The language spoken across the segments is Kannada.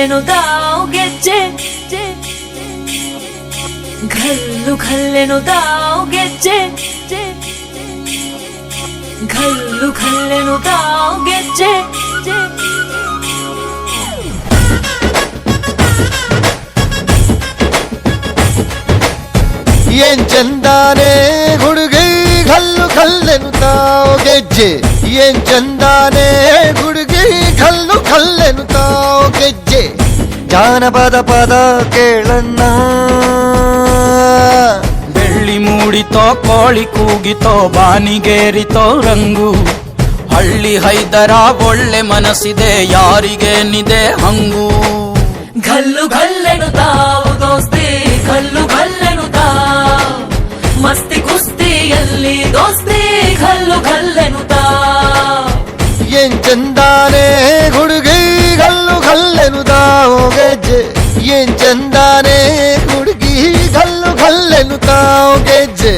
ಘಲ್ಲೆನು ತಾವು ಗೆಜ್ಜೆ ಘಲ್ಲು ಘಲ್ಲೆನು ತಾವು ಗೆಜ್ಜೆ ಘಲ್ಲು ಘಲ್ಲೆನು ತಾವು ಗೆಜ್ಜೆ ಏನ್ ಚಂದಾನೆ ಹುಡುಗಿ ಘಲ್ಲು ಘಲ್ಲೆನು ತಾವು ಗೆಜ್ಜೆ ಏನ್ ಚಂದಾನೆ ಹುಡುಗಿ ಘಲ್ಲು ಘಲ್ಲೆನು ತಾವು ಗೆಜ್ಜೆ ಜಾನಪದ ಪದ ಕೇಳಣ್ಣ ಬೆಳ್ಳಿ ಮೂಡಿತೋ ಕೋಳಿ ಕೂಗಿತೋ ಬಾನಿಗೇರಿತೋ ರಂಗು ಹಳ್ಳಿ ಹೈದರ ಒಳ್ಳೆ ಮನಸ್ಸಿದೆ ಯಾರಿಗೇನಿದೆ ಹಂಗು ಘಲ್ಲು ಘಲ್ಲೆನು ತಾವು ದೋಸ್ತಿ ಘಲ್ಲು ಘಲ್ಲೆನು ತಾವು ಮಸ್ತಿ ಕುಸ್ತಿಯಲ್ಲಿ ದೋಸ್ತಿ ಘಲ್ಲು ಘಲ್ಲೆನು ತಾವು ಏನ್ ಚಂದಾನೆ ಹುಡುಗಿ ಘಲ್ಲು ಘಲ್ಲೆನು ತಾವು ಗೆಜ್ಜೆ ಏನ್ ಚಂದಾನೆ ಹುಡುಗಿ ಘಲ್ಲು ಘಲ್ಲೆನು ತಾವು ಗೆಜ್ಜೆ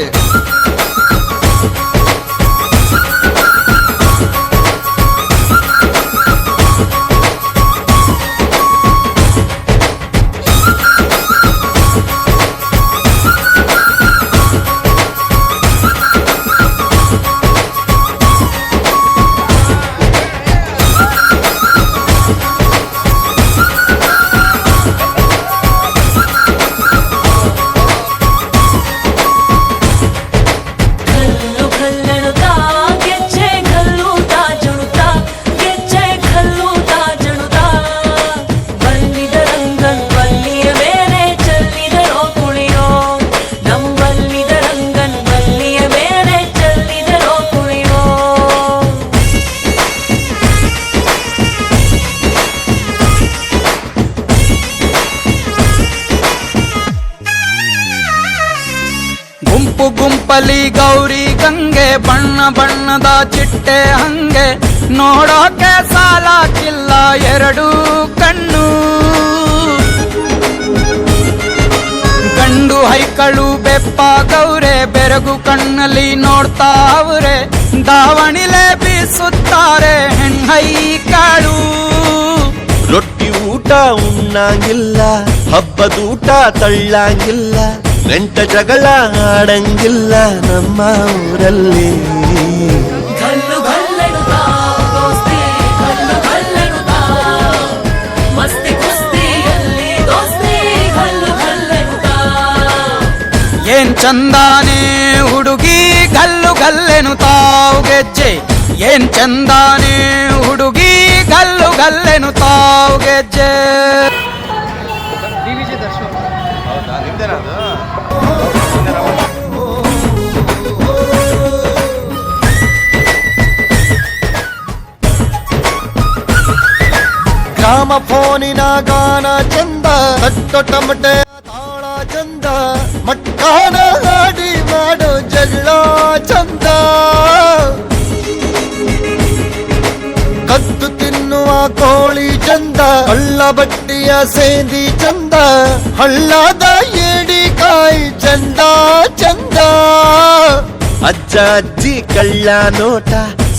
ಗುಂಪು ಗುಂಪಲಿ ಗೌರಿ ಗಂಗೆ ಬಣ್ಣ ಬಣ್ಣದ ಚಿಟ್ಟೆ ಹಂಗೆ ನೋಡೋಕೆ ಸಾಲಾಕಿಲ್ಲ ಎರಡು ಕಣ್ಣು ಗಂಡು ಹೈಕಳು ಬೆಪ್ಪ ಗೌರೆ ಬೆರಗು ಕಣ್ಣಲ್ಲಿ ನೋಡ್ತಾವ್ರೆ ದಾವಣಿಲೆ ಬೀಸುತ್ತಾರೆ ಹೆಣ್ಹೈಕಳು ರೊಟ್ಟಿ ಊಟ ಉಣ್ಣಂಗಿಲ್ಲ ಹಬ್ಬದೂಟ ತಳ್ಳಂಗಿಲ್ಲ ನೆಂಟ ಜಗಳ ಆಡಂಗಿಲ್ಲ ನಮ್ಮ ಊರಲ್ಲಿ ಘಲ್ಲು ಘಲ್ಲೆನು ತಾವು ದೋಸ್ತಿ ಘಲ್ಲು ಘಲ್ಲೆನು ತಾವು ಮಸ್ತಿ ಕುಸ್ತಿಯಲ್ಲಿ ದೋಸ್ತಿ ಘಲ್ಲು ಘಲ್ಲೆನು ತಾವು ಏನ್ ಚಂದಾನೆ ಹುಡುಗಿ ಘಲ್ಲು ಘಲ್ಲೆನು ತಾವು ಗೆಜ್ಜೆ ಏನ್ ಚಂದಾನೆ ಹುಡುಗಿ ಘಲ್ಲು ಘಲ್ಲೆನು ತಾವು ಗೆಜ್ಜೆ ಗ್ರಾಮ ಫೋನಿನ ಗಾನ ಚಂದ ಹಟ್ಟು ಟಮಟೆ ತಾಳ ಚಂದ ಮಟ್ಟಾನ ಹಾಡಿ ಮಾಡೋ ಜಗಳ ಚಂದ ಕದ್ದು ತಿನ್ನುವ ಕೋಳಿ ಚಂದ ಹಳ್ಳ ಬಟ್ಟಿಯ ಸೇಂದಿ ಚಂದ ಹಳ್ಳದ ಏಡಿಕಾಯಿ ಚಂದ ಚಂದ ಅಜ್ಜ ಅಜ್ಜಿ ಕಳ್ಳ ನೋಟ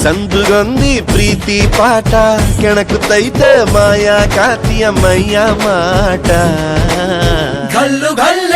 ಸಂದುಗೊಂದಿ ಪ್ರೀತಿ ಪಾಠ ಕೆಣಕುತ್ತೈತೆ ಮಾಯಾ ಕಾತಿಯ ಮೈಯ ಮಾಟ ಘಲ್ಲು ಘಲ್ಲು